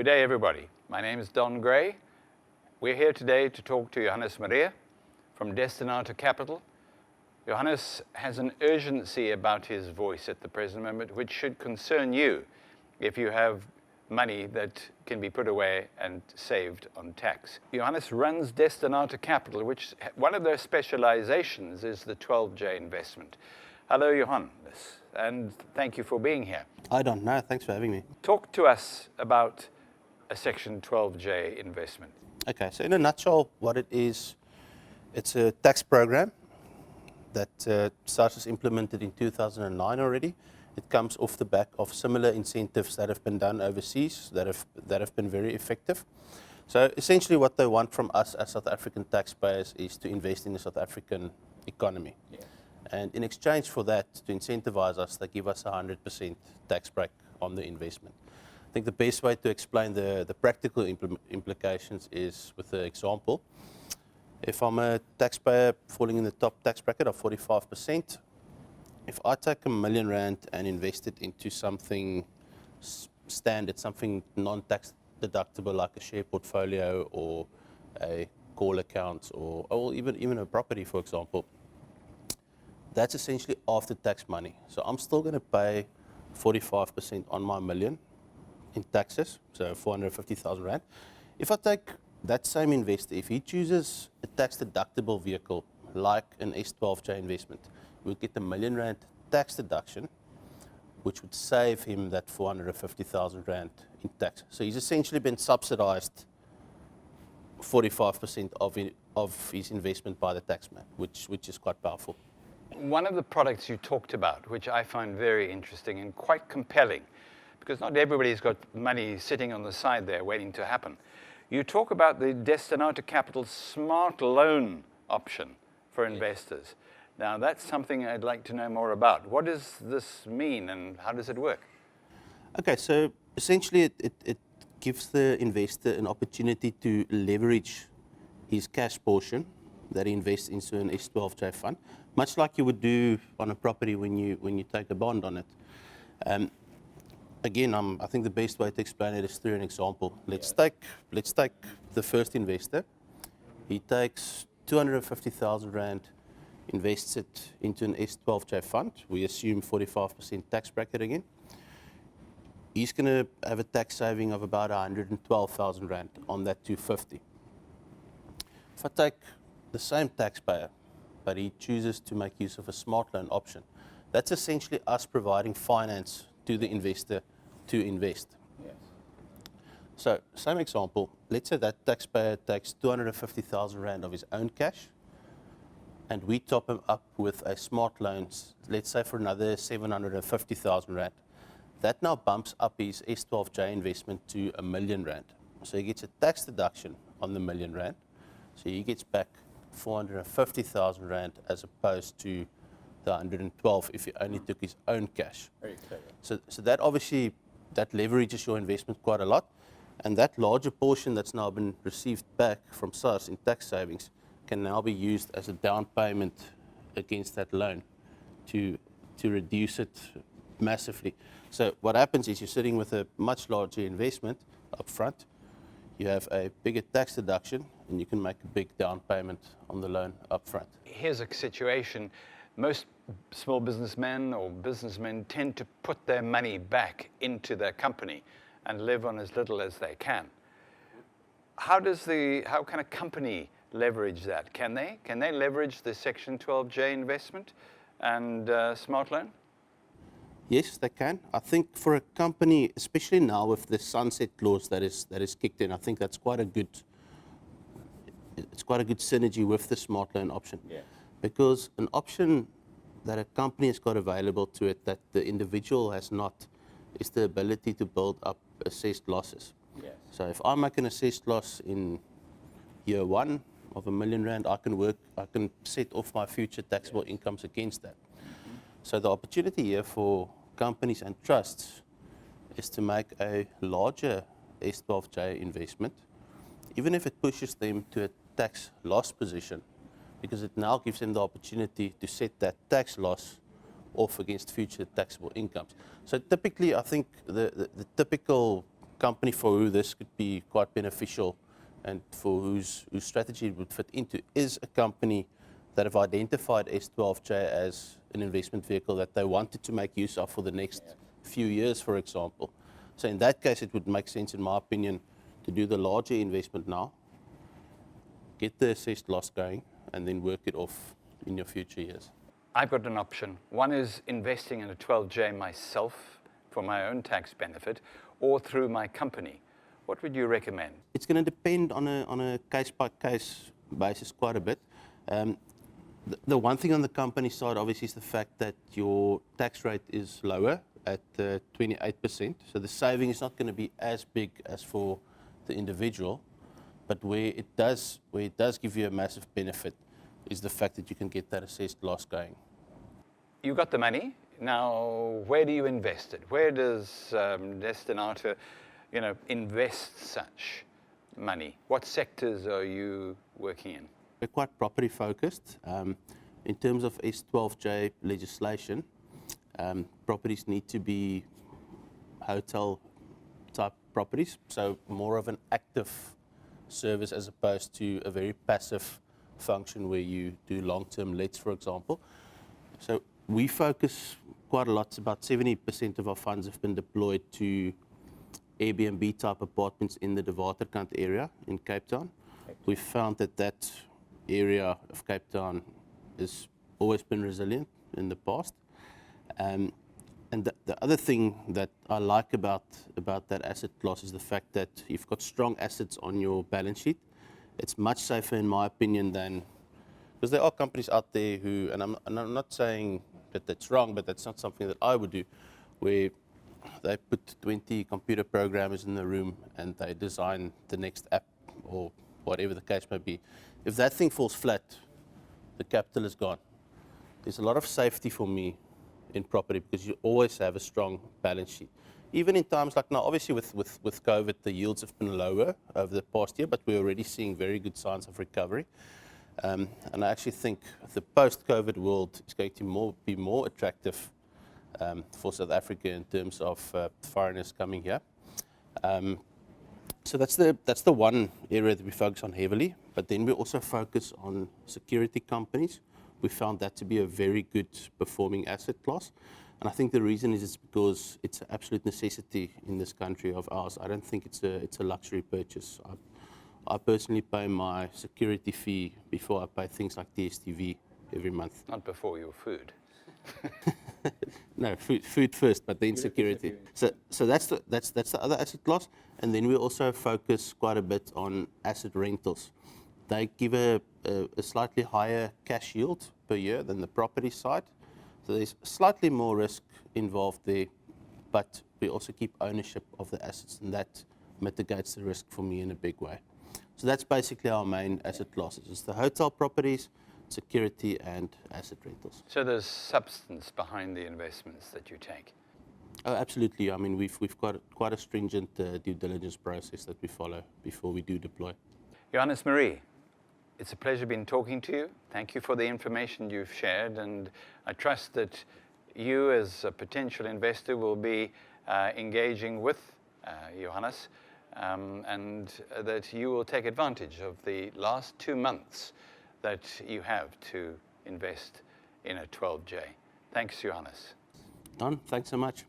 Good day, everybody. My name is Don Gray. We're here today to talk to Johannes Maree from Destinata Capital. Johannes has an urgency about his voice at the present moment, which should concern you if you have money that can be put away and saved on tax. Johannes runs Destinata Capital, which one of their specializations is the 12J investment. Hello, Johannes, and thank you for being here. I don't know. Thanks for having me. Talk to us about a Section 12J investment. Okay, so in a nutshell, what it is, it's a tax program that SARS has implemented in 2009 already. It comes off the back of similar incentives that have been done overseas that have been very effective. So essentially what they want from us as South African taxpayers is to invest in the South African economy. Yeah. And in exchange for that, to incentivize us, they give us a 100% tax break on the investment. I think the best way to explain the practical implications is with an example. If I'm a taxpayer falling in the top tax bracket of 45%, if I take R1 million and invest it into something standard, something non-tax deductible like a share portfolio or a call account or even a property, for example, that's essentially after-tax money. So I'm still going to pay 45% on my million in taxes, so 450,000 Rand. If I take that same investor, if he chooses a tax-deductible vehicle like an S12J investment, he would get R1 million tax deduction, which would save him that 450,000 Rand in tax. So he's essentially been subsidized 45% of his investment by the taxman, which is quite powerful. One of the products you talked about, which I find very interesting and quite compelling, because not everybody's got money sitting on the side there waiting to happen. You talk about the Destinata Capital Smart Loan option for investors. Now, that's something I'd like to know more about. What does this mean and how does it work? Okay, so essentially it gives the investor an opportunity to leverage his cash portion that he invests into an S12J fund, much like you would do on a property when you take a bond on it. Again, I think the best way to explain it is through an example. Let's take the first investor. He takes 250,000 Rand, invests it into an S12J fund. We assume 45% tax bracket again. He's going to have a tax saving of about 112,000 Rand on that 250. If I take the same taxpayer, but he chooses to make use of a smart loan option, that's essentially us providing finance to the investor to invest. Yes. So, same example, let's say that taxpayer takes 250,000 Rand of his own cash, and we top him up with a smart loan, let's say for another 750,000 Rand. That now bumps up his S12J investment to R1 million. So he gets a tax deduction on the R1 million. So he gets back 450,000 Rand as opposed to the 112 if he only took his own cash. Very clear. So that obviously, that leverages your investment quite a lot, and that larger portion that's now been received back from SARS in tax savings can now be used as a down payment against that loan to reduce it massively. So what happens is you're sitting with a much larger investment up front, you have a bigger tax deduction, and you can make a big down payment on the loan up front. Here's a situation. Most small businessmen or businessmen tend to put their money back into their company and live on as little as they can. How can a company leverage that? Can they leverage the Section 12J investment and smart loan? Yes, they can. I think for a company, especially now with the sunset clause that is kicked in, I think that's quite a good synergy with the smart loan option. Yeah. Because an option that a company has got available to it that the individual has not is the ability to build up assessed losses. Yes. So if I make an assessed loss in year one of R1 million, I can set off my future taxable incomes against that. Mm-hmm. So the opportunity here for companies and trusts is to make a larger S12J investment, even if it pushes them to a tax loss position, because it now gives them the opportunity to set that tax loss off against future taxable incomes. So typically, I think the typical company for who this could be quite beneficial and for whose strategy it would fit into is a company that have identified S12J as an investment vehicle that they wanted to make use of for the next few years, for example. So in that case, it would make sense, in my opinion, to do the larger investment now, get the assessed loss going, and then work it off in your future years. I've got an option. One is investing in a 12J myself for my own tax benefit, or through my company. What would you recommend? It's going to depend on a case-by-case basis quite a bit. The one thing on the company side, obviously, is the fact that your tax rate is lower at 28%. So the saving is not going to be as big as for the individual. But where it does give you a massive benefit is the fact that you can get that assessed loss going. You got the money. Now, where do you invest it? Where does Destinata, invest such money? What sectors are you working in? We're quite property focused. In terms of S12J legislation, properties need to be hotel type properties, so more of an active service as opposed to a very passive function where you do long-term lets, for example. So we focus quite a lot. About 70% of our funds have been deployed to Airbnb type apartments in the Waterkant area in Cape Town. We've found that area of Cape Town has always been resilient in the past. And the other thing that I like about that asset class is the fact that you've got strong assets on your balance sheet. It's much safer, in my opinion, than, because there are companies out there who, and I'm not saying that that's wrong, but that's not something that I would do, where they put 20 computer programmers in the room and they design the next app or whatever the case may be. If that thing falls flat, the capital is gone. There's a lot of safety for me in property because you always have a strong balance sheet. Even in times like now, obviously with COVID, the yields have been lower over the past year, but we're already seeing very good signs of recovery. And I actually think the post-COVID world is going to be more attractive for South Africa in terms of foreigners coming here. So that's the one area that we focus on heavily, but then we also focus on security companies. We found that to be a very good performing asset class. And I think the reason is it's because it's an absolute necessity in this country of ours. I don't think it's a luxury purchase. I personally pay my security fee before I pay things like DStv every month. Not before your food. No, food first, but then security. So that's the other asset class. And then we also focus quite a bit on asset rentals. They give a slightly higher cash yield per year than the property side. So there's slightly more risk involved there, but we also keep ownership of the assets, and that mitigates the risk for me in a big way. So that's basically our main asset classes. It's the hotel properties, security, and asset rentals. So there's substance behind the investments that you take? Oh, absolutely. I mean, we've got quite a stringent due diligence process that we follow before we do deploy. Johannes Maree, it's a pleasure being talking to you. Thank you for the information you've shared, and I trust that you as a potential investor will be engaging with Johannes and that you will take advantage of the last 2 months that you have to invest in a 12J. Thanks, Johannes. Don, thanks so much.